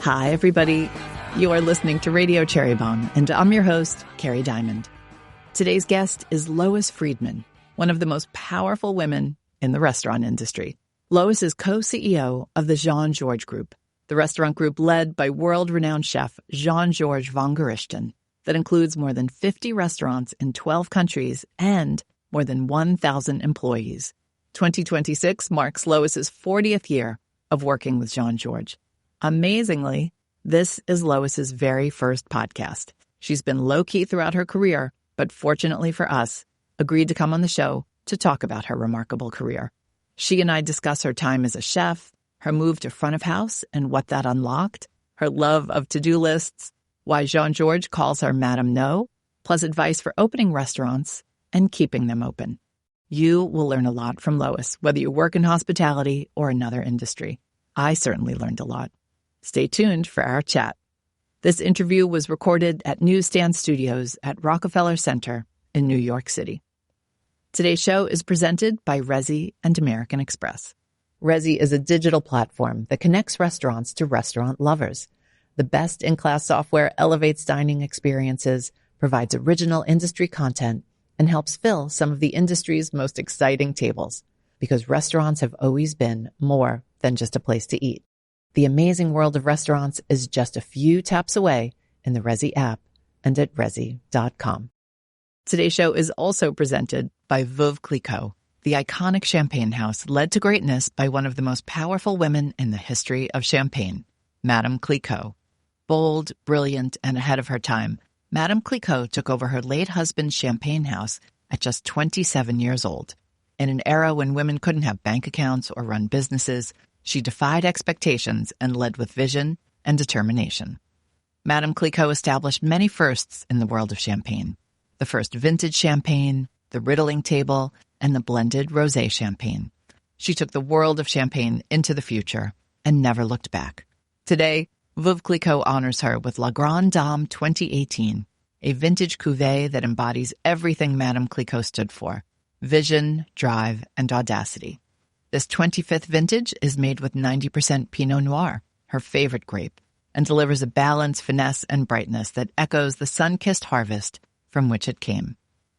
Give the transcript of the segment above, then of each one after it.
Hi, everybody. You are listening to Radio Cherry Bombe, and I'm your host, Kerry Diamond. Today's guest is Lois Freedman, one of the most powerful women in the restaurant industry. Lois is co-CEO of the Jean-Georges Group, the restaurant group led by world-renowned chef Jean-Georges Vongerichten that includes more than 50 restaurants in 12 countries and more than 1,000 employees. 2026 marks Lois's 40th year of working with Jean-Georges. Amazingly, this is Lois's very first podcast. She's been low-key throughout her career, but fortunately for us, agreed to come on the show to talk about her remarkable career. She and I discuss her time as a chef, her move to front of house and what that unlocked, her love of to-do lists, why Jean-Georges calls her Madame No, plus advice for opening restaurants and keeping them open. You will learn a lot from Lois, whether you work in hospitality or another industry. I certainly learned a lot. Stay tuned for our chat. This interview was recorded at Newsstand Studios at Rockefeller Center in New York City. Today's show is presented by Resy and American Express. Resy is a digital platform that connects restaurants to restaurant lovers. The best-in-class software elevates dining experiences, provides original industry content, and helps fill some of the industry's most exciting tables, because restaurants have always been more than just a place to eat. The amazing world of restaurants is just a few taps away in the Resy app and at resy.com. Today's show is also presented by Veuve Clicquot, the iconic champagne house led to greatness by one of the most powerful women in the history of champagne, Madame Clicquot. Bold, brilliant, and ahead of her time, Madame Clicquot took over her late husband's champagne house at just 27 years old. In an era when women couldn't have bank accounts or run businesses, she defied expectations and led with vision and determination. Madame Clicquot established many firsts in the world of champagne. The first vintage champagne, the riddling table, and the blended rosé champagne. She took the world of champagne into the future and never looked back. Today, Veuve Clicquot honors her with La Grande Dame 2018, a vintage cuvée that embodies everything Madame Clicquot stood for: vision, drive, and audacity. This 25th vintage is made with 90% Pinot Noir, her favorite grape, and delivers a balance, finesse, and brightness that echoes the sun-kissed harvest from which it came.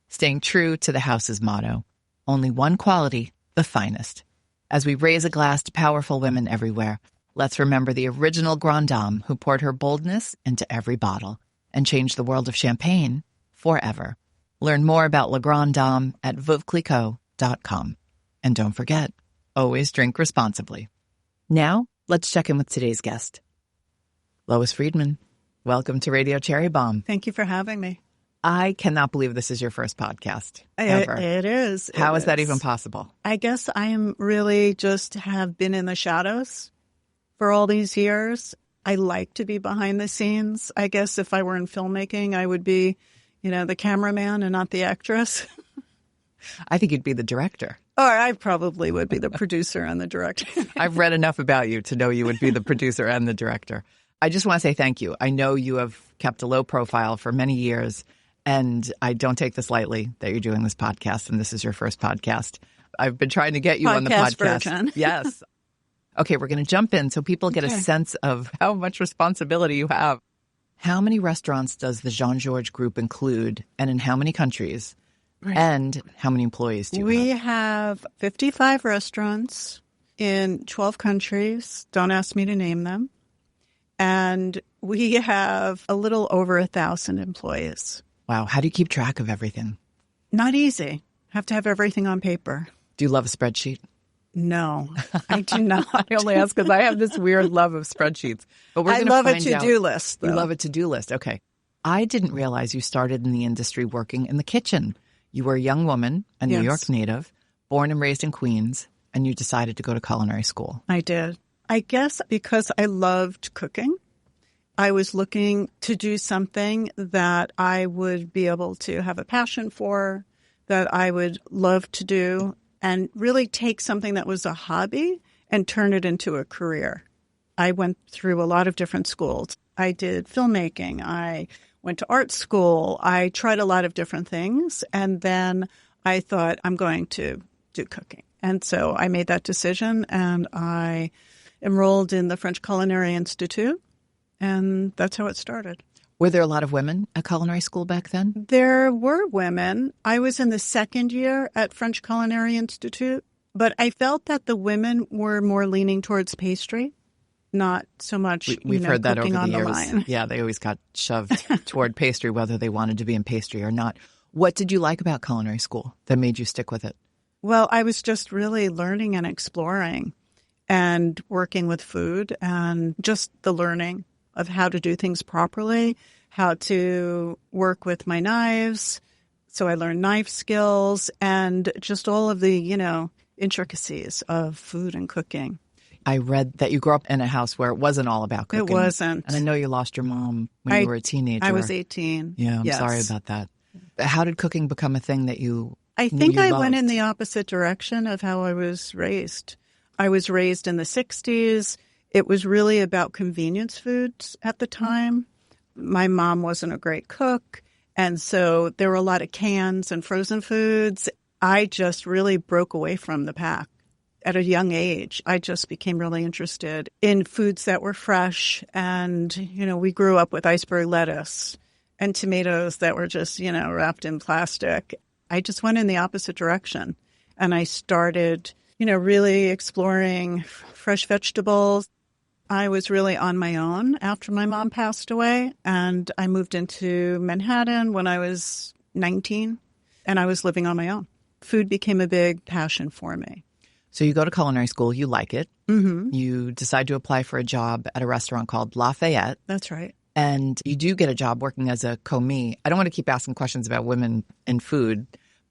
Staying true to the house's motto, only one quality, the finest. As we raise a glass to powerful women everywhere, let's remember the original Grande Dame who poured her boldness into every bottle and changed the world of champagne forever. Learn more about La Grande Dame at veuveclicquot.com. And don't forget, always drink responsibly. Now, let's check in with today's guest. Lois Freedman, welcome to Radio Cherry Bombe. Thank you for having me. I cannot believe this is your first podcast ever. It is. How is that even possible? I guess I am really just have been in the shadows for all these years. I like to be behind the scenes. I guess if I were in filmmaking, I would be, the cameraman and not the actress. I think you'd be the director. Or I probably would be the producer and the director. I've read enough about you to know you would be the producer and the director. I just want to say thank you. I know you have kept a low profile for many years, and I don't take this lightly that you're doing this podcast, and this is your first podcast. I've been trying to get you on the podcast. Version. Yes. Okay, we're going to jump in so people get a sense of how much responsibility you have. How many restaurants does the Jean-Georges Group include, and in how many countries? Right. And how many employees do you have? We have 55 restaurants in 12 countries. Don't ask me to name them. And we have a little over 1,000 employees. Wow. How do you keep track of everything? Not easy. Have to have everything on paper. Do you love a spreadsheet? No, I do not. I only ask because I have this weird love of spreadsheets. But I love a to-do list, though. You love a to-do list. Okay. I didn't realize you started in the industry working in the kitchen. You were a young woman, a New York native, born and raised in Queens, and you decided to go to culinary school. I did. I guess because I loved cooking, I was looking to do something that I would be able to have a passion for, that I would love to do, and really take something that was a hobby and turn it into a career. I went through a lot of different schools. I did filmmaking. I went to art school. I tried a lot of different things. And then I thought, I'm going to do cooking. And so I made that decision, and I enrolled in the French Culinary Institute And that's how it started. Were there a lot of women at culinary school back then? There were women. I was in the second year at French Culinary Institute, but I felt that the women were more leaning towards pastry, not so much We've heard that over the years. Line. Yeah, they always got shoved toward pastry, whether they wanted to be in pastry or not. What did you like about culinary school that made you stick with it? Well, I was just really learning and exploring and working with food and just the learning of how to do things properly, how to work with my knives. So I learned knife skills and just all of the, intricacies of food and cooking. I read that you grew up in a house where it wasn't all about cooking. It wasn't. And I know you lost your mom when you were a teenager. I was 18. Yeah, I'm yes. sorry about that. How did cooking become a thing that you I think I loved? went in the opposite direction of how I was raised. I was raised in the 60s. It was really about convenience foods at the time. My mom wasn't a great cook, and so there were a lot of cans and frozen foods. I just really broke away from the pack. At a young age, I just became really interested in foods that were fresh, and, we grew up with iceberg lettuce and tomatoes that were just, wrapped in plastic. I just went in the opposite direction, and I started, really exploring fresh vegetables. I was really on my own after my mom passed away, and I moved into Manhattan when I was 19, and I was living on my own. Food became a big passion for me. So you go to culinary school, you like it. Mm-hmm. You decide to apply for a job at a restaurant called Lafayette. That's right. And you do get a job working as a commis. I don't want to keep asking questions about women in food,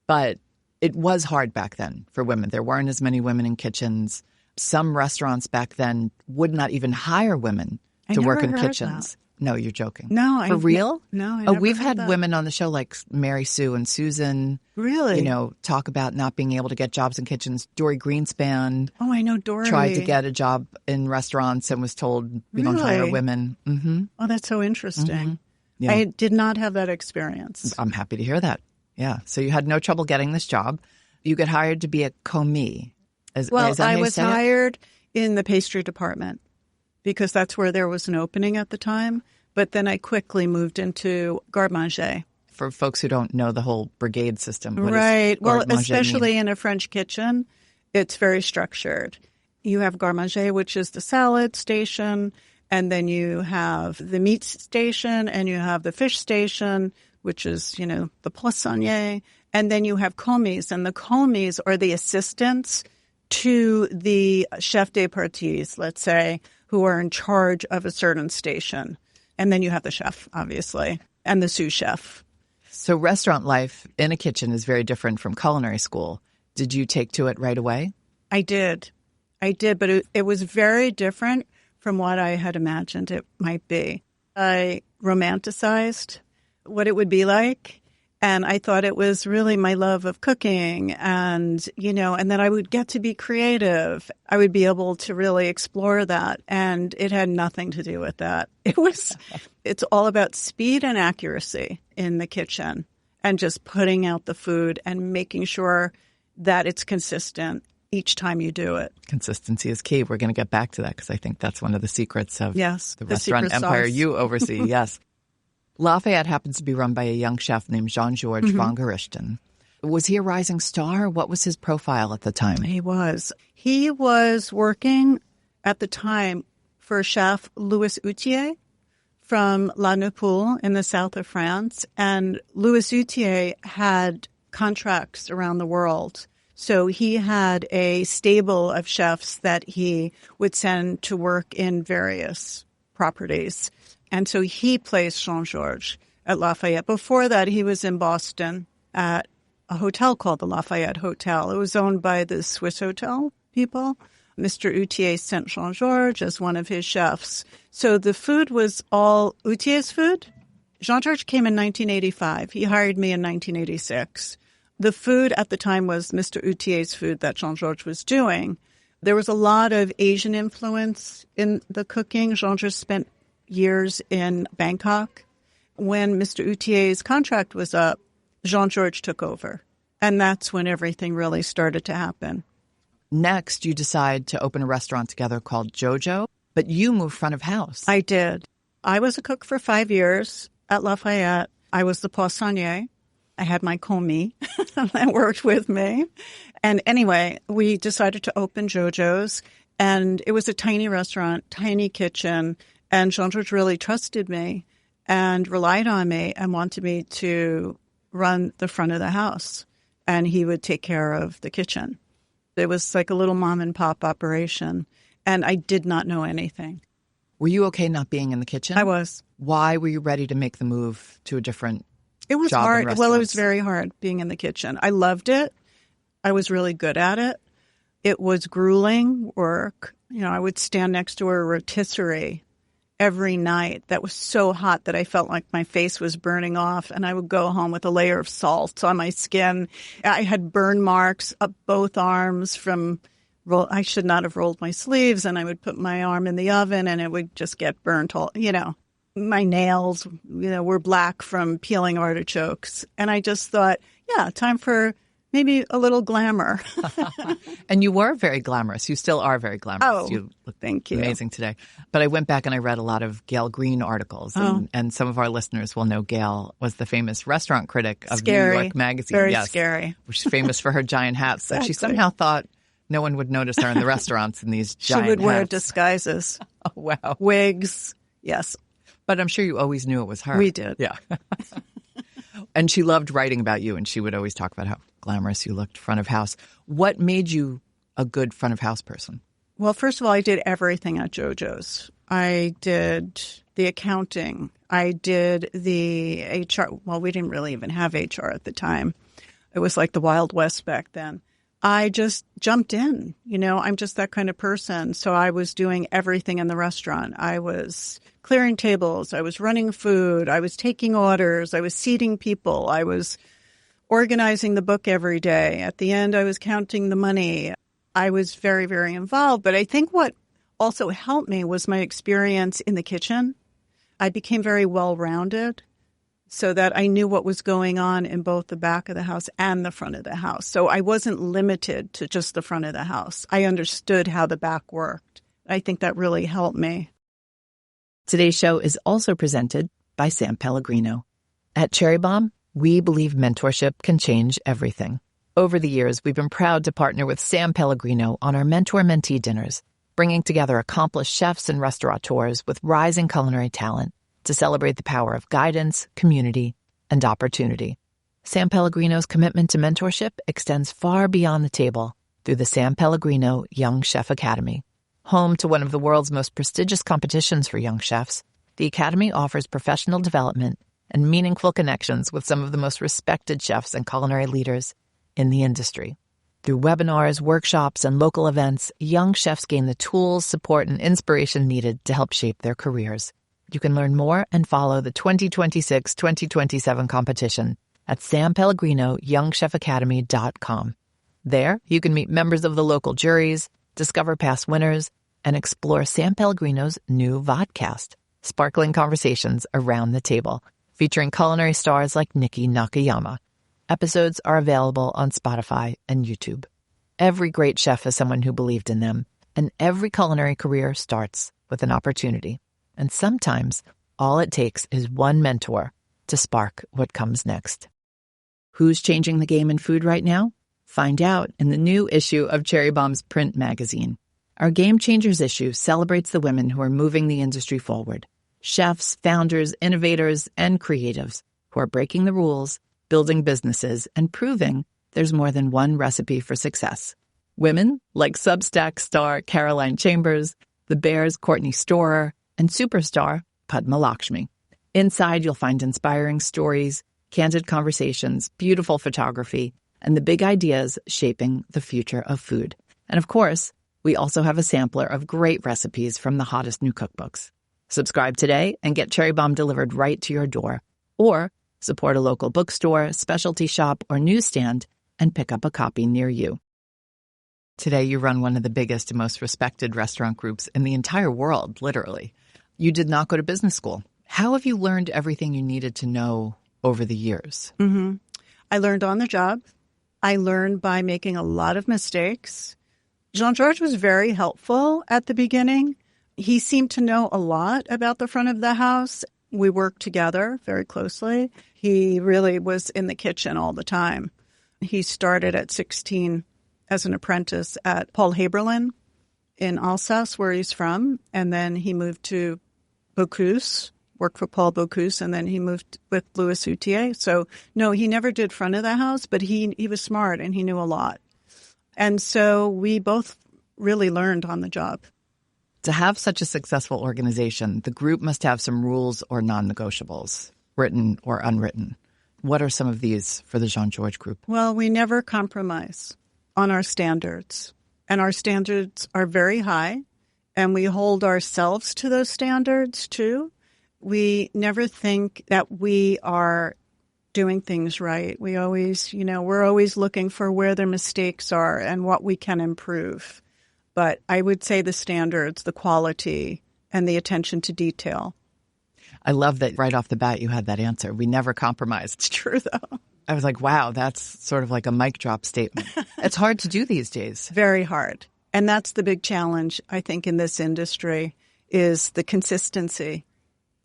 but it was hard back then for women. There weren't as many women in kitchens. Some restaurants back then would not even hire women to work in kitchens. That. No, you're joking. No. For real? No, I never we've heard had that. women on the show like Mary Sue and Susan. Really? Talk about not being able to get jobs in kitchens. Dory Greenspan. Oh, I know Dory. Tried to get a job in restaurants and was told we don't hire women. Mm-hmm. Oh, that's so interesting. Mm-hmm. Yeah. I did not have that experience. I'm happy to hear that. Yeah. So you had no trouble getting this job. You get hired to be a commis. I was hired in the pastry department because that's where there was an opening at the time. But then I quickly moved into garde-manger. For folks who don't know the whole brigade system. Right. Well, especially in a French kitchen, it's very structured. You have garde-manger, which is the salad station, and then you have the meat station, and you have the fish station, which is, the poissonnier, and then you have commis, and the commis are the assistants to the chef de parties, let's say, who are in charge of a certain station. And then you have the chef, obviously, and the sous chef. So restaurant life in a kitchen is very different from culinary school. Did you take to it right away? I did, but it was very different from what I had imagined it might be. I romanticized what it would be like, and I thought it was really my love of cooking and, and that I would get to be creative. I would be able to really explore that, and it had nothing to do with that. It's all about speed and accuracy in the kitchen and just putting out the food and making sure that it's consistent each time you do it. Consistency is key. We're going to get back to that because I think that's one of the secrets of the restaurant empire you oversee. Yes. Lafayette happens to be run by a young chef named Jean-Georges Vongerichten. Was he a rising star? What was his profile at the time? He was. He was working at the time for chef Louis Outier from La Napoule in the south of France. And Louis Outier had contracts around the world. So he had a stable of chefs that he would send to work in various properties. And so he placed Jean-Georges at Lafayette. Before that, he was in Boston at a hotel called the Lafayette Hotel. It was owned by the Swiss Hotel people. Mr. Outier sent Jean-Georges as one of his chefs. So the food was all Outier's food. Jean-Georges came in 1985. He hired me in 1986. The food at the time was Mr. Outier's food that Jean-Georges was doing. There was a lot of Asian influence in the cooking. Jean-Georges spent years in Bangkok. When Mr. Outier's contract was up, Jean-Georges took over. And that's when everything really started to happen. Next, you decide to open a restaurant together called Jojo, but you moved front of house. I did. I was a cook for 5 years at Lafayette. I was the poissonnier. I had my commis that worked with me. And anyway, we decided to open JoJo's, and it was a tiny restaurant, tiny kitchen, and Jean-Georges really trusted me and relied on me and wanted me to run the front of the house, and he would take care of the kitchen. It was like a little mom and pop operation, and I did not know anything. Were you okay not being in the kitchen? I was. Why were you ready to make the move to a different It was job in hard. Well, it restaurants? was very hard being in the kitchen. I loved it. I was really good at it. It was grueling work. You know, I would stand next to a rotisserie every night that was so hot that I felt like my face was burning off, and I would go home with a layer of salt on my skin. I had burn marks up both arms from I should not have rolled my sleeves, and I would put my arm in the oven and it would just get burnt all, you know. My nails, were black from peeling artichokes. And I just thought, yeah, time for maybe a little glamour. And you were very glamorous. You still are very glamorous. Oh, you look thank you. amazing today. But I went back and I read a lot of Gail Green articles. And some of our listeners will know Gail was the famous restaurant critic of New York Magazine. Very scary. She's famous for her giant hats. Exactly. So she somehow thought no one would notice her in the restaurants in these giant hats. She would wear disguises. Oh, wow. Wigs. Yes. But I'm sure you always knew it was her. We did. Yeah. And she loved writing about you, and she would always talk about how glamorous you looked front of house. What made you a good front of house person? Well, first of all, I did everything at JoJo's. I did the accounting. I did the HR. Well, we didn't really even have HR at the time. It was like the Wild West back then. I just jumped in. I'm just that kind of person. So I was doing everything in the restaurant. I was clearing tables. I was running food. I was taking orders. I was seating people. I was organizing the book every day. At the end, I was counting the money. I was very, very involved. But I think what also helped me was my experience in the kitchen. I became very well-rounded so that I knew what was going on in both the back of the house and the front of the house. So I wasn't limited to just the front of the house. I understood how the back worked. I think that really helped me. Today's show is also presented by San Pellegrino. At Cherry Bombe, we believe mentorship can change everything. Over the years, we've been proud to partner with San Pellegrino on our mentor-mentee dinners, bringing together accomplished chefs and restaurateurs with rising culinary talent to celebrate the power of guidance, community, and opportunity. San Pellegrino's commitment to mentorship extends far beyond the table through the San Pellegrino Young Chef Academy. Home to one of the world's most prestigious competitions for young chefs, the Academy offers professional development and meaningful connections with some of the most respected chefs and culinary leaders in the industry. Through webinars, workshops, and local events, young chefs gain the tools, support, and inspiration needed to help shape their careers. You can learn more and follow the 2026-2027 competition at sanpellegrinoyoungchefacademy.com. There, you can meet members of the local juries, discover past winners, and explore San Pellegrino's new vodcast, sparkling conversations around the table, featuring culinary stars like Nikki Nakayama. Episodes are available on Spotify and YouTube. Every great chef has someone who believed in them, and every culinary career starts with an opportunity. And sometimes, all it takes is one mentor to spark what comes next. Who's changing the game in food right now? Find out in the new issue of Cherry Bombe's print magazine. Our Game Changers issue celebrates the women who are moving the industry forward. Chefs, founders, innovators, and creatives who are breaking the rules, building businesses, and proving there's more than one recipe for success. Women like Substack star Caroline Chambers, The Bear's Courtney Storer, and superstar Padma Lakshmi. Inside, you'll find inspiring stories, candid conversations, beautiful photography, and the big ideas shaping the future of food. And of course, we also have a sampler of great recipes from the hottest new cookbooks. Subscribe today and get Cherry Bombe delivered right to your door. Or support a local bookstore, specialty shop, or newsstand and pick up a copy near you. Today, you run one of the biggest and most respected restaurant groups in the entire world, literally. You did not go to business school. How have you learned everything you needed to know over the years? I learned on the job. I learned by making a lot of mistakes. Jean-Georges was very helpful at the beginning. He seemed to know a lot about the front of the house. We worked together very closely. He really was in the kitchen all the time. He started at 16 as an apprentice at Paul Haberlin in Alsace, where he's from. And then he moved to Bocuse, worked for Paul Bocuse, and then he moved with Louis Outier. So, no, he never did front of the house, but he was smart and he knew a lot. And so we both really learned on the job. To have such a successful organization, the group must have some rules or non-negotiables, written or unwritten. What are some of these for the Jean-Georges Group? Well, we never compromise on our standards. And our standards are very high, and we hold ourselves to those standards, too. We never think that we are doing things right. We always, we're always looking for where the mistakes are and what we can improve. But I would say the standards, the quality, and the attention to detail. I love that right off the bat you had that answer. We never compromise. It's true, though. I was like, wow, that's sort of like a mic drop statement. It's hard to do these days. Very hard. And that's the big challenge, I think, in this industry is the consistency.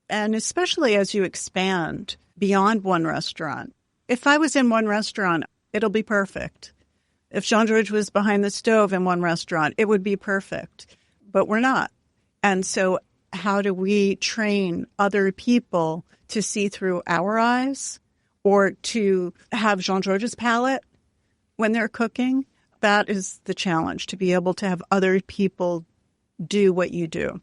And especially as you expand beyond one restaurant. If I was in one restaurant, it'll be perfect. If Jean-Georges was behind the stove in one restaurant, it would be perfect. But we're not. And so how do we train other people to see through our eyes or to have Jean-Georges' palate when they're cooking? That is the challenge, to be able to have other people do what you do.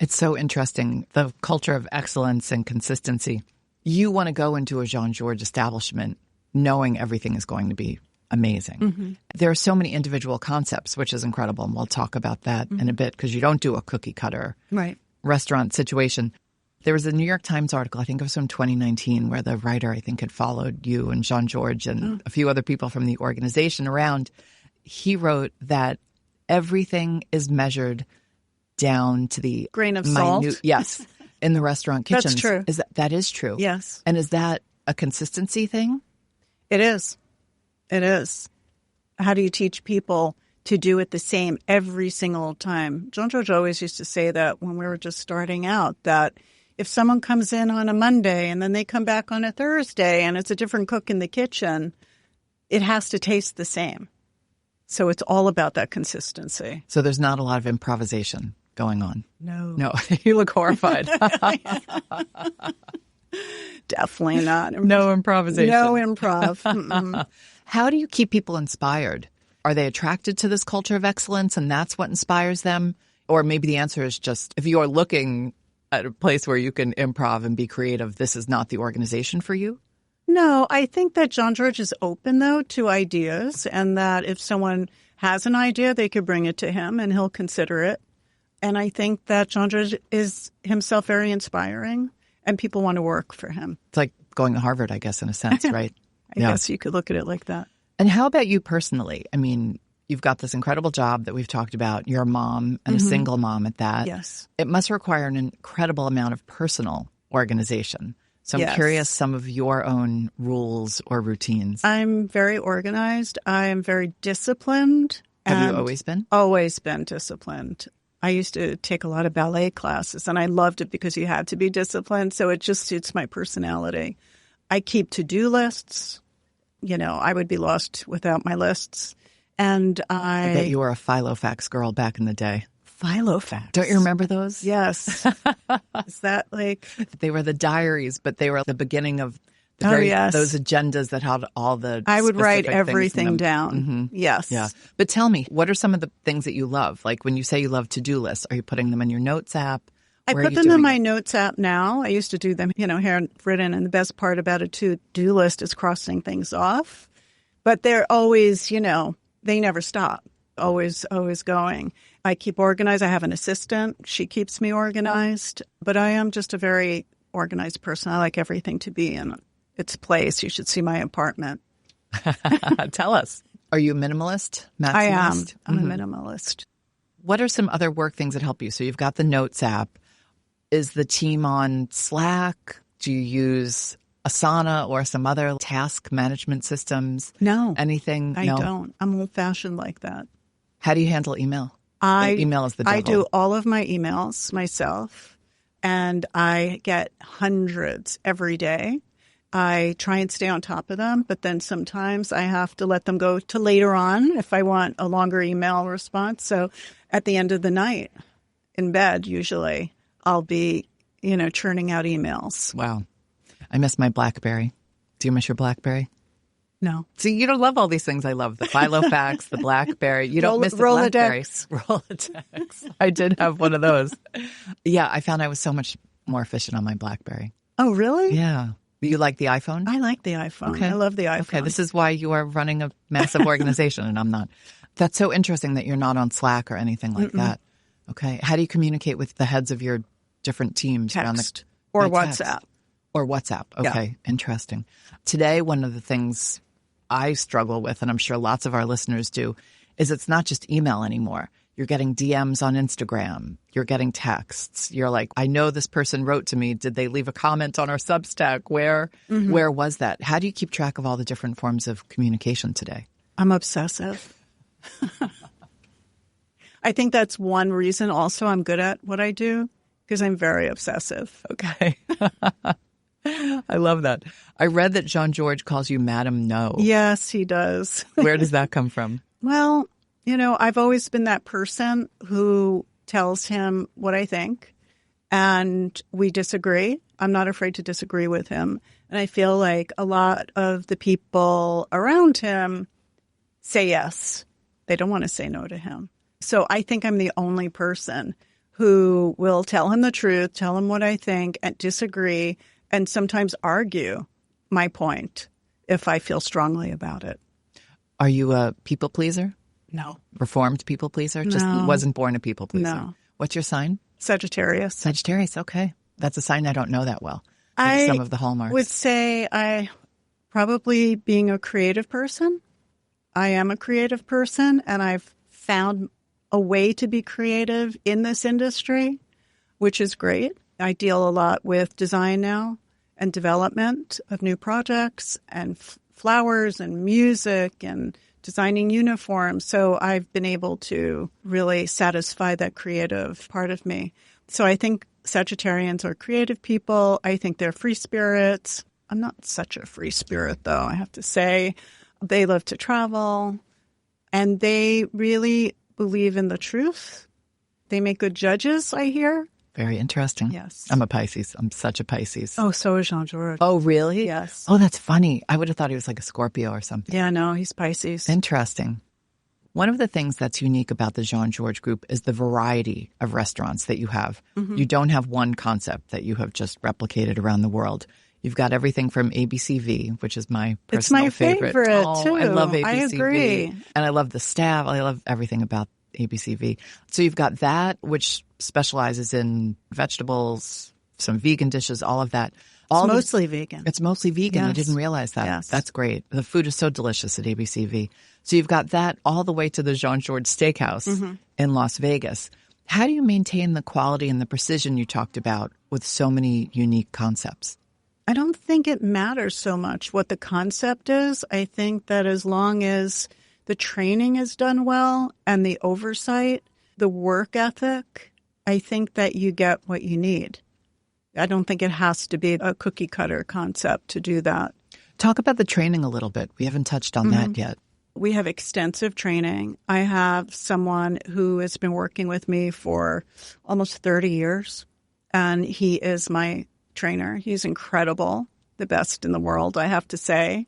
It's so interesting, the culture of excellence and consistency. You want to go into a Jean-Georges establishment knowing everything is going to be amazing. Mm-hmm. There are so many individual concepts, which is incredible, and we'll talk about that in a bit because you don't do a cookie cutter restaurant situation. There was a New York Times article, I think it was from 2019, where the writer, I think, had followed you and Jean-Georges and a few other people from the organization around. He wrote that everything is measured down to the grain of salt. Yes, in the restaurant kitchens. That's true. That is true. Yes. And is that a consistency thing? It is. It is. How do you teach people to do it the same every single time? Jean-Georges always used to say that when we were just starting out, that if someone comes in on a Monday and then they come back on a Thursday and it's a different cook in the kitchen, it has to taste the same. So it's all about that consistency. So there's not a lot of improvisation going on. No. You look horrified. Definitely not. No improvisation. No improv. How do you keep people inspired? Are they attracted to this culture of excellence and that's what inspires them? Or maybe the answer is just if you are looking at a place where you can improv and be creative, this is not the organization for you? No, I think that Jean-Georges is open, though, to ideas, and that if someone has an idea, they could bring it to him and he'll consider it. And I think that Jean-Georges is himself very inspiring and people want to work for him. It's like going to Harvard, I guess, in a sense, right? I guess you could look at it like that. And how about you personally? I mean, you've got this incredible job that we've talked about. You're a mom and a single mom at that. Yes. It must require an incredible amount of personal organization. So I'm curious some of your own rules or routines. I'm very organized. I am very disciplined. Have you always been? Always been disciplined. I used to take a lot of ballet classes, and I loved it because you had to be disciplined. So it just suits my personality. I keep to-do lists. I would be lost without my lists. And I bet you were a Filofax girl back in the day. Filofax. Don't you remember those? Yes. Is that like... They were the diaries, but they were the beginning of those agendas that had all the I would write everything down. Mm-hmm. Yes. Yeah. But tell me, what are some of the things that you love? Like when you say you love to-do lists, are you putting them in your notes app? I put them in my notes app now. I used to do them, handwritten, and the best part about a to-do list is crossing things off. But they're always, they never stop, always going. I keep organized. I have an assistant. She keeps me organized. But I am just a very organized person. I like everything to be in its place. You should see my apartment. Tell us. Are you a minimalist? Maximalist? I am. I'm a minimalist. What are some other work things that help you? So you've got the Notes app. Is the team on Slack? Do you use Asana or some other task management systems? No. Anything? I don't. I'm old-fashioned like that. How do you handle email? Email is the devil. I do all of my emails myself, and I get hundreds every day. I try and stay on top of them, but then sometimes I have to let them go to later on if I want a longer email response. So at the end of the night in bed, usually I'll be, churning out emails. Wow. I miss my BlackBerry. Do you miss your BlackBerry? No. See, you don't love all these things I love. The Filofax, the BlackBerry. You don't miss the BlackBerry. Rolodex. I did have one of those. Yeah, I found I was so much more efficient on my BlackBerry. Oh, really? Yeah. You like the iPhone? I like the iPhone. Okay. I love the iPhone. Okay, this is why you are running a massive organization and I'm not. That's so interesting that you're not on Slack or anything like that. Okay. How do you communicate with the heads of your different teams? Text or WhatsApp. Text. Or WhatsApp. Okay. Yeah. Interesting. Today, one of the things I struggle with, and I'm sure lots of our listeners do, is it's not just email anymore. You're getting DMs on Instagram. You're getting texts. You're like, I know this person wrote to me. Did they leave a comment on our Substack? Where was that? How do you keep track of all the different forms of communication today? I'm obsessive. I think that's one reason also I'm good at what I do, because I'm very obsessive. Okay. I love that. I read that Jean-Georges calls you Madam No. Yes, he does. Where does that come from? Well, I've always been that person who tells him what I think, and we disagree. I'm not afraid to disagree with him. And I feel like a lot of the people around him say yes. They don't want to say no to him. So I think I'm the only person who will tell him the truth, tell him what I think, and disagree, and sometimes argue my point if I feel strongly about it. Are you a people pleaser? No. Reformed people pleaser? No. Just wasn't born a people pleaser? No. What's your sign? Sagittarius. Sagittarius, okay. That's a sign I don't know that well. Some of the hallmarks. I would say I probably being a creative person. I am a creative person, and I've found a way to be creative in this industry, which is great. I deal a lot with design now and development of new projects and flowers and music and designing uniforms. So I've been able to really satisfy that creative part of me. So I think Sagittarians are creative people. I think they're free spirits. I'm not such a free spirit, though, I have to say. They love to travel, and they really believe in the truth. They make good judges, I hear. Very interesting. Yes. I'm a Pisces. I'm such a Pisces. Oh, so is Jean-Georges. Oh, really? Yes. Oh, that's funny. I would have thought he was like a Scorpio or something. Yeah, no, he's Pisces. Interesting. One of the things that's unique about the Jean-Georges group is the variety of restaurants that you have. Mm-hmm. You don't have one concept that you have just replicated around the world. You've got everything from ABCV, which is my personal favorite. It's my favorite, too. I love ABCV. I agree. And I love the staff. I love everything about ABCV. So you've got that, which specializes in vegetables, some vegan dishes, all of that. It's mostly vegan. It's mostly vegan. Yes. I didn't realize that. Yes. That's great. The food is so delicious at ABCV. So you've got that all the way to the Jean-Georges Steakhouse in Las Vegas. How do you maintain the quality and the precision you talked about with so many unique concepts? I don't think it matters so much what the concept is. I think that as long as the training is done well and the oversight, the work ethic, I think that you get what you need. I don't think it has to be a cookie cutter concept to do that. Talk about the training a little bit. We haven't touched on that yet. We have extensive training. I have someone who has been working with me for almost 30 years, and he is my trainer. He's incredible, the best in the world, I have to say.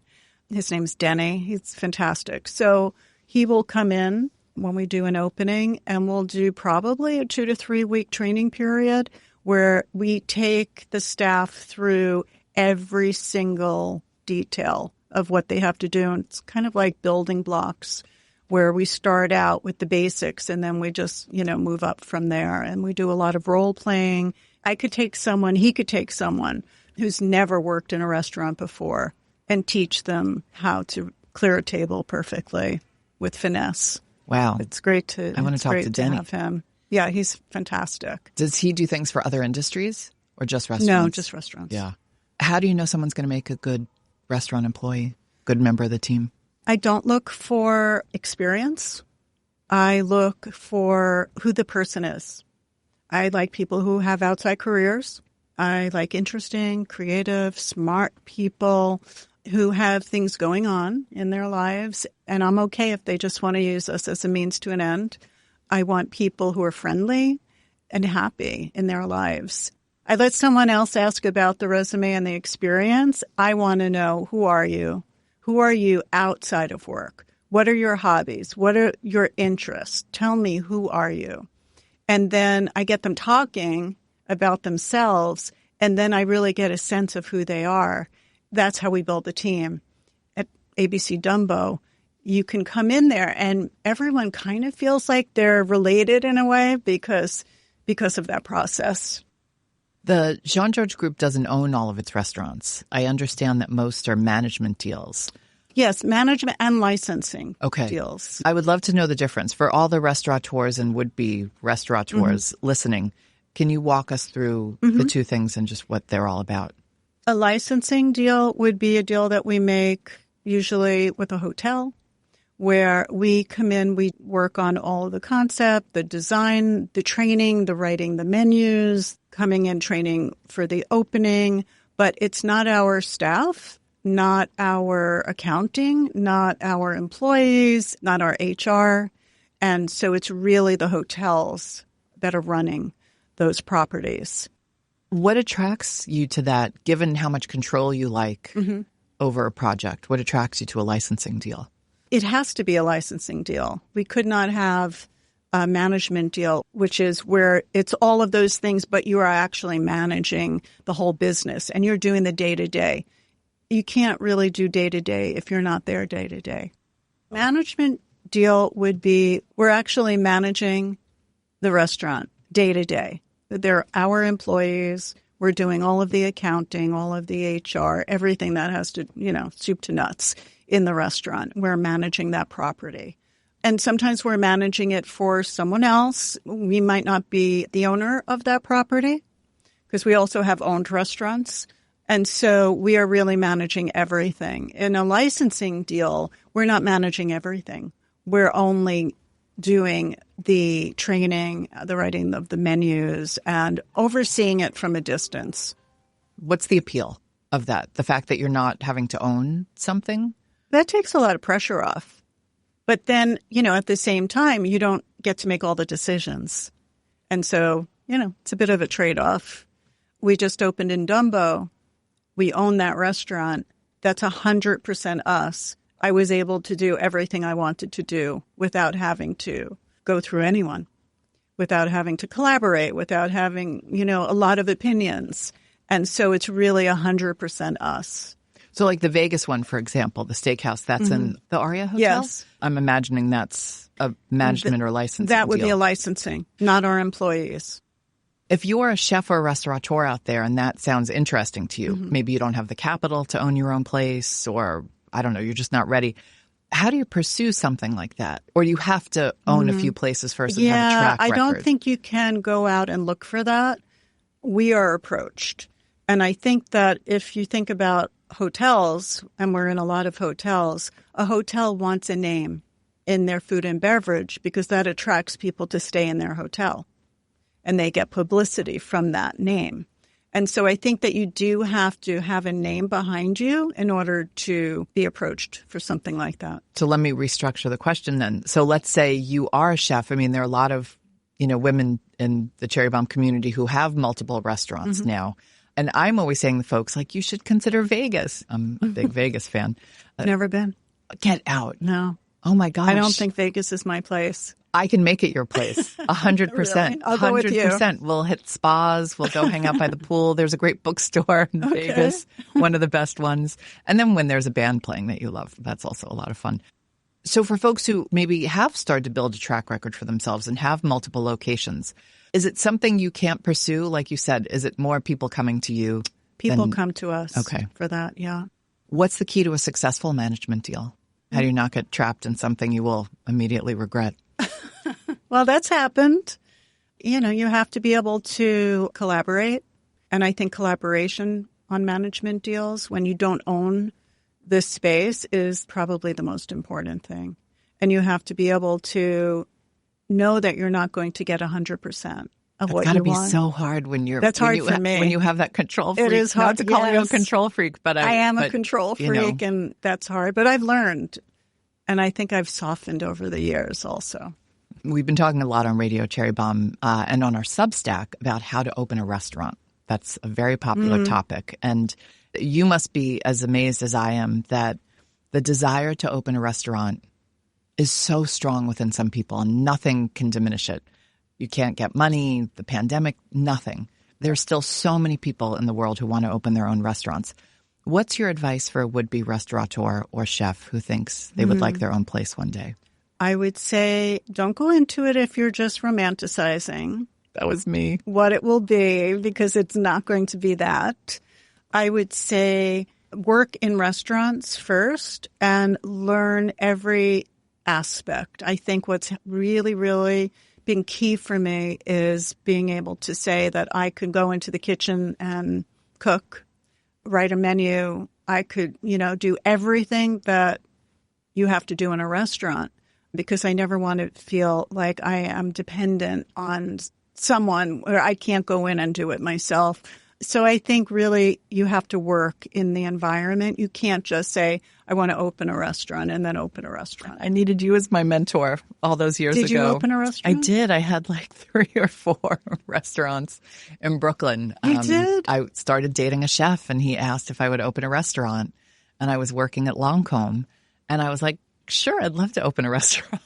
His name's Denny. He's fantastic. So he will come in when we do an opening, and we'll do probably a 2 to 3 week training period where we take the staff through every single detail of what they have to do. And it's kind of like building blocks where we start out with the basics and then we just, move up from there. And we do a lot of role playing. He could take someone who's never worked in a restaurant before and teach them how to clear a table perfectly with finesse. Wow. It's great to I want to talk to Denny. Have him. Yeah, he's fantastic. Does he do things for other industries or just restaurants? No, just restaurants. Yeah. How do you know someone's going to make a good restaurant employee, good member of the team? I don't look for experience. I look for who the person is. I like people who have outside careers. I like interesting, creative, smart people who have things going on in their lives. And I'm okay if they just want to use us as a means to an end. I want people who are friendly and happy in their lives. I let someone else ask about the resume and the experience. I want to know, who are you? Who are you outside of work? What are your hobbies? What are your interests? Tell me, who are you? And then I get them talking about themselves, and then I really get a sense of who they are. That's how we build the team. At ABC Dumbo, you can come in there and everyone kind of feels like they're related in a way because of that process. The Jean-Georges Group doesn't own all of its restaurants. I understand that most are management deals. Yes, management and licensing Okay. deals. I would love to know the difference. For all the restaurateurs and would-be restaurateurs listening, can you walk us through the two things and just what they're all about? A licensing deal would be a deal that we make usually with a hotel, where we come in, we work on all of the concept, the design, the training, the writing, the menus, coming in training for the opening, but it's not our staff, not our accounting, not our employees, not our HR. And so it's really the hotels that are running those properties. What attracts you to that, given how much control you like over a project? What attracts you to a licensing deal? It has to be a licensing deal. We could not have a management deal, which is where it's all of those things, but you are actually managing the whole business and you're doing the day-to-day. You can't really do day-to-day if you're not there day-to-day. Management deal would be, we're actually managing the restaurant day-to-day. They're our employees. We're doing all of the accounting, all of the HR, everything that has to, soup to nuts in the restaurant. We're managing that property. And sometimes we're managing it for someone else. We might not be the owner of that property because we also have owned restaurants. And so we are really managing everything. In a licensing deal, we're not managing everything. We're only doing the training, the writing of the menus, and overseeing it from a distance. What's the appeal of that? The fact that you're not having to own something? That takes a lot of pressure off. But then, at the same time, you don't get to make all the decisions. And so, it's a bit of a trade-off. We just opened in Dumbo. We own that restaurant. That's 100% us. I was able to do everything I wanted to do without having to go through anyone, without having to collaborate, without having, a lot of opinions. And so it's really 100% us. So like the Vegas one, for example, the steakhouse, that's in the Aria Hotel? Yes. I'm imagining that's a management or licensing That would deal. be a licensing, not our employees. If you're a chef or a restaurateur out there and that sounds interesting to you, maybe you don't have the capital to own your own place, or I don't know, you're just not ready. How do you pursue something like that? Or do you have to own a few places first and have a track record? I don't think you can go out and look for that. We are approached. And I think that if you think about hotels, and we're in a lot of hotels, a hotel wants a name in their food and beverage because that attracts people to stay in their hotel. And they get publicity from that name. And so I think that you do have to have a name behind you in order to be approached for something like that. So let me restructure the question then. So let's say you are a chef. I mean, there are a lot of, women in the Cherry Bombe community who have multiple restaurants now. And I'm always saying to folks, you should consider Vegas. I'm a big Vegas fan. Never been. Get out. No. Oh, my gosh. I don't think Vegas is my place. I can make it your place. 100%. Really? I'll go with you. 100%. We'll hit spas. We'll go hang out by the pool. There's a great bookstore in Vegas, one of the best ones. And then when there's a band playing that you love, that's also a lot of fun. So for folks who maybe have started to build a track record for themselves and have multiple locations, is it something you can't pursue? Like you said, is it more people coming to you? People come to us Okay. for that, yeah. What's the key to a successful management deal? How do you not get trapped in something you will immediately regret? Well, that's happened. You have to be able to collaborate. And I think collaboration on management deals when you don't own this space is probably the most important thing. And you have to be able to know that you're not going to get 100% of what you want. It's got to be so hard when you're. That's hard for me. When you have that control freak. It is hard Not to call you a control freak, but I am a control freak, and that's hard. But I've learned, and I think I've softened over the years also. We've been talking a lot on Radio Cherry Bombe and on our Substack about how to open a restaurant. That's a very popular topic. And you must be as amazed as I am that the desire to open a restaurant is so strong within some people, and nothing can diminish it. You can't get money, the pandemic, nothing. There's still so many people in the world who want to open their own restaurants. What's your advice for a would-be restaurateur or chef who thinks they would like their own place one day? I would say don't go into it if you're just romanticizing. That was me. What it will be, because it's not going to be that. I would say work in restaurants first and learn every aspect. I think what's really, really been key for me is being able to say that I could go into the kitchen and cook, write a menu. I could, do everything that you have to do in a restaurant, because I never want to feel like I am dependent on someone where I can't go in and do it myself. So I think really you have to work in the environment. You can't just say, I want to open a restaurant and then open a restaurant. I needed you as my mentor all those years ago. Did you open a restaurant? I did. I had like 3 or 4 restaurants in Brooklyn. You did? I started dating a chef and he asked if I would open a restaurant. And I was working at Lancôme. And I was like, sure, I'd love to open a restaurant.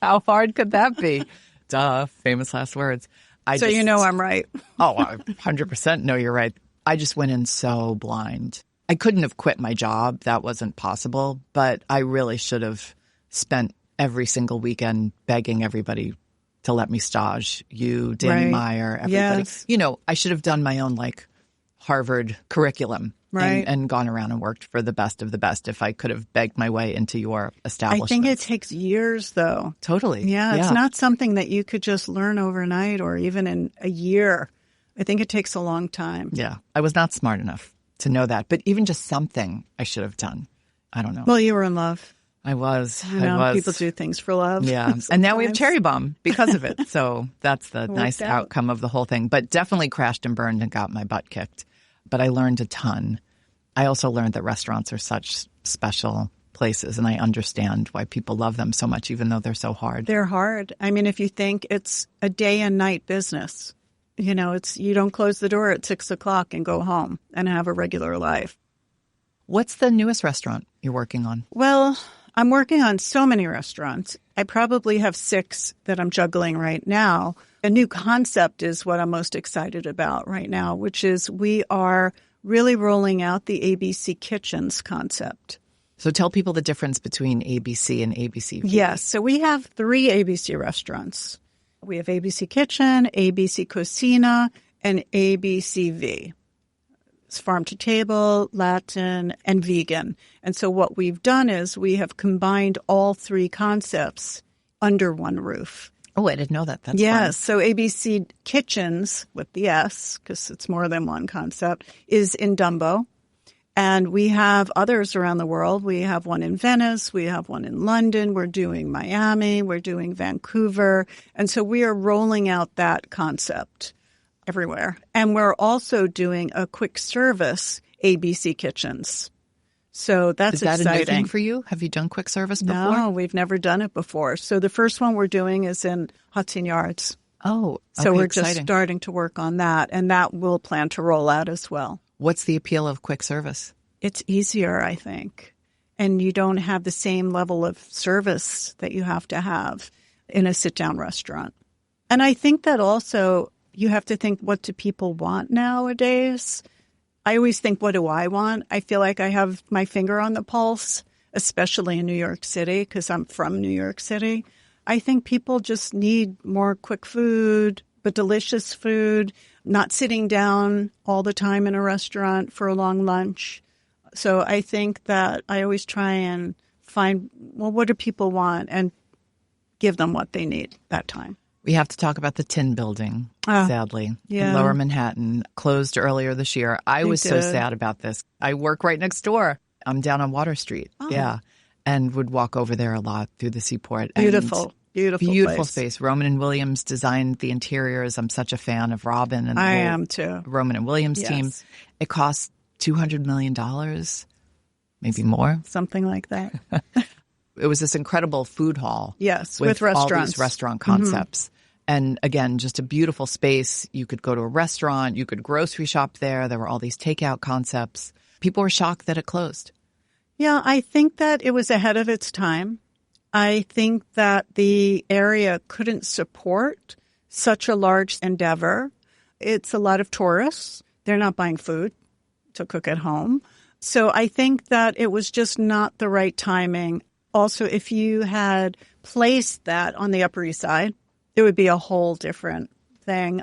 How hard could that be? Duh, famous last words. You know I'm right. Oh, I 100% know you're right. I just went in so blind. I couldn't have quit my job. That wasn't possible. But I really should have spent every single weekend begging everybody to let me stage. You, Danny Meyer, everybody. Yes. I should have done my own Harvard curriculum. Right. And gone around and worked for the best of the best if I could have begged my way into your establishment. I think it takes years, though. Totally. Yeah, it's not something that you could just learn overnight or even in a year. I think it takes a long time. Yeah. I was not smart enough to know that. But even just something I should have done. I don't know. Well, you were in love. I was. People do things for love. Yeah. And now we have Cherry Bombe because of it. So that's the nice outcome of the whole thing. But definitely crashed and burned and got my butt kicked. But I learned a ton. I also learned that restaurants are such special places, and I understand why people love them so much, even though they're so hard. They're hard. I mean, if you think it's a day and night business, you don't close the door at 6:00 and go home and have a regular life. What's the newest restaurant you're working on? Well, I'm working on so many restaurants. I probably have 6 that I'm juggling right now. A new concept is what I'm most excited about right now, which is we are really rolling out the ABC Kitchens concept. So tell people the difference between ABC and ABCV. Yes. So we have 3 ABC restaurants. We have ABC Kitchen, ABC Cocina, and ABCV. It's farm to table, Latin, and vegan. And so what we've done is we have combined all 3 concepts under one roof. Oh, I didn't know that. That's yes. fun. So ABC Kitchens, with the S, because it's more than one concept, is in Dumbo. And we have others around the world. We have one in Venice. We have one in London. We're doing Miami. We're doing Vancouver. And so we are rolling out that concept everywhere. And we're also doing a quick service ABC Kitchens. So that's exciting. Is that a new thing for you? Have you done quick service before? No, we've never done it before. So the first one we're doing is in Hudson Yards. Oh, okay, so we're exciting. Just starting to work on that, and that we'll plan to roll out as well. What's the appeal of quick service? It's easier, I think, and you don't have the same level of service that you have to have in a sit-down restaurant. And I think that also you have to think, what do people want nowadays? I always think, what do I want? I feel like I have my finger on the pulse, especially in New York City, because I'm from New York City. I think people just need more quick food, but delicious food, not sitting down all the time in a restaurant for a long lunch. So I think that I always try and find, well, what do people want, and give them what they need that time. We have to talk about the Tin Building, sadly. Yeah. In Lower Manhattan, closed earlier this year. I was so sad about this. I work right next door. I'm down on Water Street. Oh. Yeah. And would walk over there a lot through the Seaport. Beautiful. Beautiful space. Roman and Williams designed the interiors. I'm such a fan of Robin and the I whole am too. Roman and Williams team. It cost $200 million, maybe more. Something like that. It was this incredible food hall. Yes, with restaurants. All these restaurant concepts. And again, just a beautiful space. You could go to a restaurant. You could grocery shop there. There were all these takeout concepts. People were shocked that it closed. Yeah, I think that it was ahead of its time. I think that the area couldn't support such a large endeavor. It's a lot of tourists. They're not buying food to cook at home. So I think that it was just not the right timing. Also, if you had placed that on the Upper East Side, it would be a whole different thing.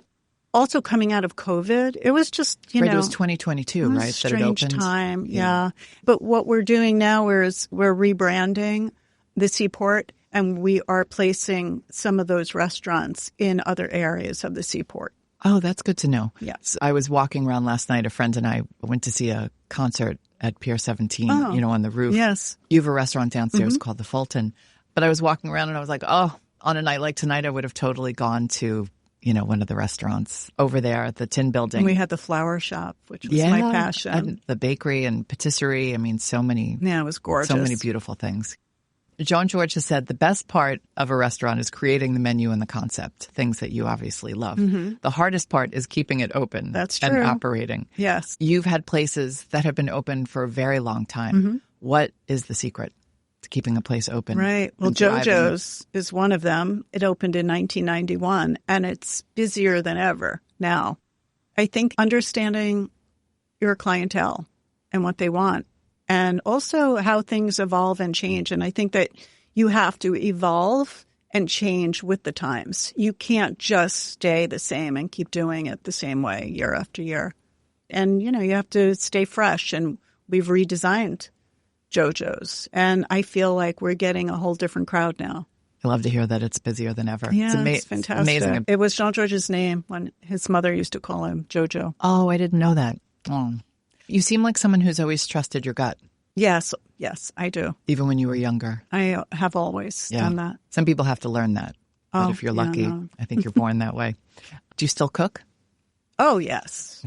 Also, coming out of COVID, it was just, It was 2022, right? Strange that it opened. time, yeah. But what we're doing now is we're rebranding the Seaport, and we are placing some of those restaurants in other areas of the Seaport. Oh, that's good to know. Yes. I was walking around last night. A friend and I went to see a concert at Pier 17, on the roof. Yes. You have a restaurant downstairs called the Fulton. But I was walking around and I was like, oh, on a night like tonight, I would have totally gone to, one of the restaurants over there at the Tin Building. And we had the flower shop, which was my passion. And the bakery and patisserie. I mean, so many. Yeah, it was gorgeous. So many beautiful things. Jean-Georges has said the best part of a restaurant is creating the menu and the concept, things that you obviously love. The hardest part is keeping it open. That's true. And operating. Yes. You've had places that have been open for a very long time. What is the secret to keeping a place open? Right. Well, JoJo's is one of them. It opened in 1991, and it's busier than ever now. I think understanding your clientele and what they want, and also how things evolve and change. And I think that you have to evolve and change with the times. You can't just stay the same and keep doing it the same way year after year. And, you have to stay fresh. And we've redesigned JoJo's. And I feel like we're getting a whole different crowd now. I love to hear that it's busier than ever. Yeah, it's fantastic. Amazing. It was Jean-Georges' name when his mother used to call him JoJo. Oh, I didn't know that. Oh. You seem like someone who's always trusted your gut. Yes, I do. Even when you were younger. I have always done that. Some people have to learn that. But if you're lucky, I think you're born that way. Do you still cook? Oh, yes.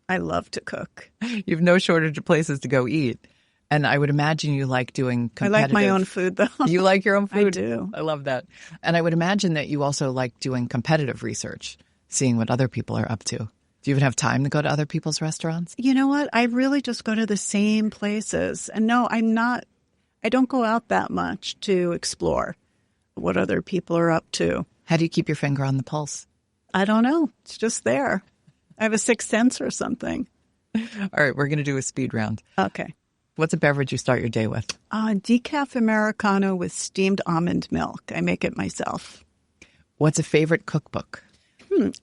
I love to cook. You have no shortage of places to go eat. And I would imagine you like doing competitive. I like my own food, though. You like your own food? I do. I love that. And I would imagine that you also like doing competitive research, seeing what other people are up to. Do you even have time to go to other people's restaurants? You know what? I really just go to the same places. And no, I don't go out that much to explore what other people are up to. How do you keep your finger on the pulse? I don't know. It's just there. I have a sixth sense or something. All right, we're going to do a speed round. Okay. What's a beverage you start your day with? Decaf Americano with steamed almond milk. I make it myself. What's a favorite cookbook?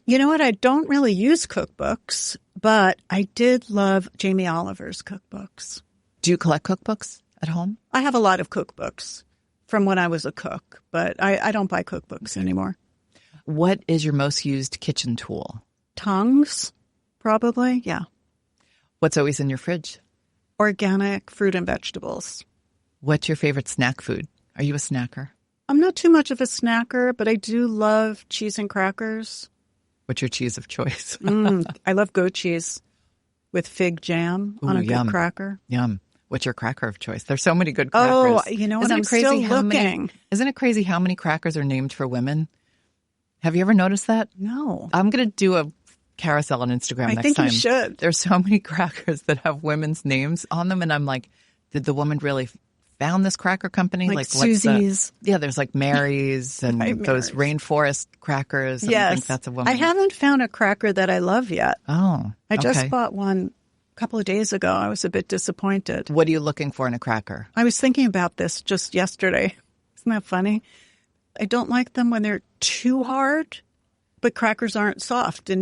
You know what? I don't really use cookbooks, but I did love Jamie Oliver's cookbooks. Do you collect cookbooks at home? I have a lot of cookbooks from when I was a cook, but I don't buy cookbooks anymore. What is your most used kitchen tool? Tongs, probably, yeah. What's always in your fridge? Organic fruit and vegetables. What's your favorite snack food? Are you a snacker? I'm not too much of a snacker, but I do love cheese and crackers. What's your cheese of choice? I love goat cheese with fig jam on a good cracker. Yum. What's your cracker of choice? There's so many good crackers. Oh, you know what? I'm still looking. Isn't it crazy how many crackers are named for women? Have you ever noticed that? No. I'm going to do a carousel on Instagram next time. I think you should. There's so many crackers that have women's names on them, and I'm like, did the woman really found this cracker company? Like Susie's. There's like Mary's and those rainforest crackers. Yes. I think that's a woman. I haven't found a cracker that I love yet. Oh, I just bought one a couple of days ago. I was a bit disappointed. What are you looking for in a cracker? I was thinking about this just yesterday. Isn't that funny? I don't like them when they're too hard, but crackers aren't soft by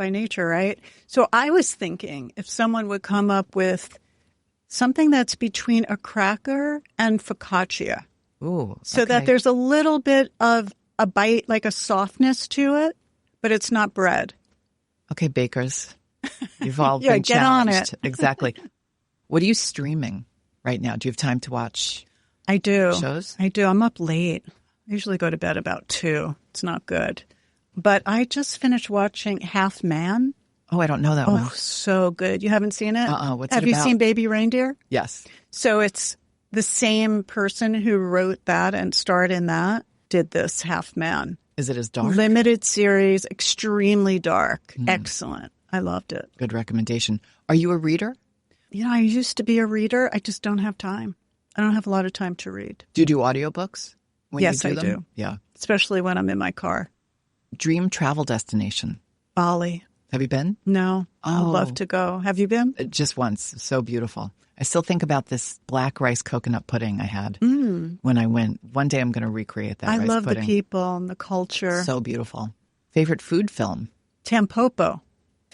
nature, right? So I was thinking if someone would come up with something that's between a cracker and focaccia. Ooh. So that there's a little bit of a bite, like a softness to it, but it's not bread. Okay, bakers. You've all been get on challenged. it. Exactly. What are you streaming right now? Do you have time to watch I do. shows? I do. I'm up late. I usually go to bed about 2. It's not good. But I just finished watching Half Man. Oh, I don't know that one. Oh, so good. You haven't seen it? What's Have it you about? seen Baby Reindeer? Yes. So it's the same person who wrote that and starred in that did this Half Man. Is it as dark? Limited series, extremely dark. Excellent. I loved it. Good recommendation. Are you a reader? I used to be a reader. I just don't have time. I don't have a lot of time to read. Do you do audiobooks? Yes, I do. Yeah. Especially when I'm in my car. Dream travel destination? Bali. Have you been? No. I'd Oh. love to go. Have you been? Just once. So beautiful. I still think about this black rice coconut pudding I had when I went. One day I'm going to recreate that I rice love pudding. the people and the culture. So beautiful. Favorite food film? Tampopo.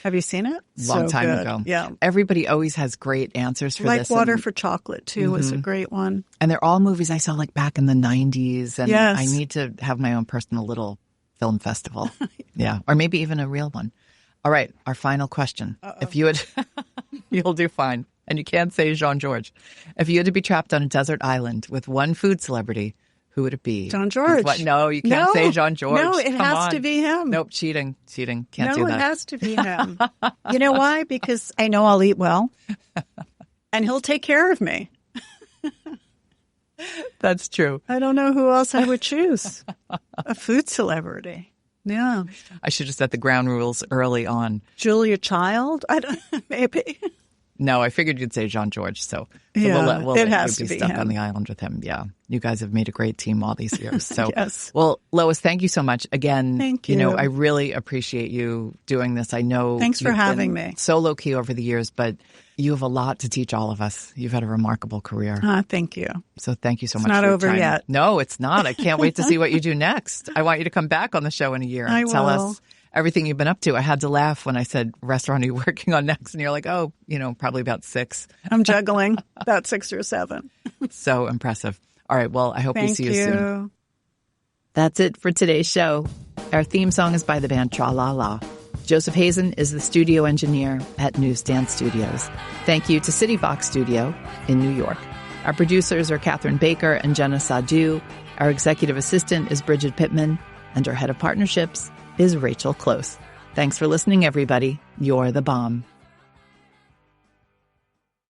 Have you seen it? Long So time good. ago. Yeah. Everybody always has great answers for Like this. Water and, for Chocolate, too, was a great one. and they're all movies I saw like back in the 90s. And Yes. I need to have my own personal little film festival. Yeah. Or maybe even a real one. All right. Our final question. If you had, you'll do fine. And you can't say Jean-Georges. If you had to be trapped on a desert island with one food celebrity, who would it be? Jean-Georges. What? No, you can't say Jean-Georges. No, it Come has on. to be him. Nope, cheating. Can't do that. No, it has to be him. You know why? Because I know I'll eat well, and he'll take care of me. That's true. I don't know who else I would choose. A food celebrity. Yeah. I should have set the ground rules early on. Julia Child? I don't maybe. No, I figured you'd say Jean-Georges, so Yeah, we'll it let has you to be be stuck him. on the island with him. Yeah, you guys have made a great team all these years. So, Yes. Well, Lois, thank you so much again. Thank You know, you. I really appreciate you doing this. I know. Thanks for you've having been me. So low key over the years, but you have a lot to teach all of us. You've had a remarkable career. Thank you. So thank you so much. not for your over time. yet. No, it's not. I can't wait to see what you do next. I want you to come back on the show in a year and I tell will. us everything you've been up to. I had to laugh when I said, restaurant are you working on next? And you're like, oh, probably about 6. I'm juggling about 6 or 7. So impressive. All right. Well, I hope we Thank see you soon. That's it for today's show. Our theme song is by the band Tra La La. Joseph Hazen is the studio engineer at Newsstand Studios. Thank you to City Vox Studio in New York. Our producers are Catherine Baker and Jenna Sadu. Our executive assistant is Bridget Pittman. And our head of partnerships is Rachel Close. Thanks for listening, everybody. You're the bomb.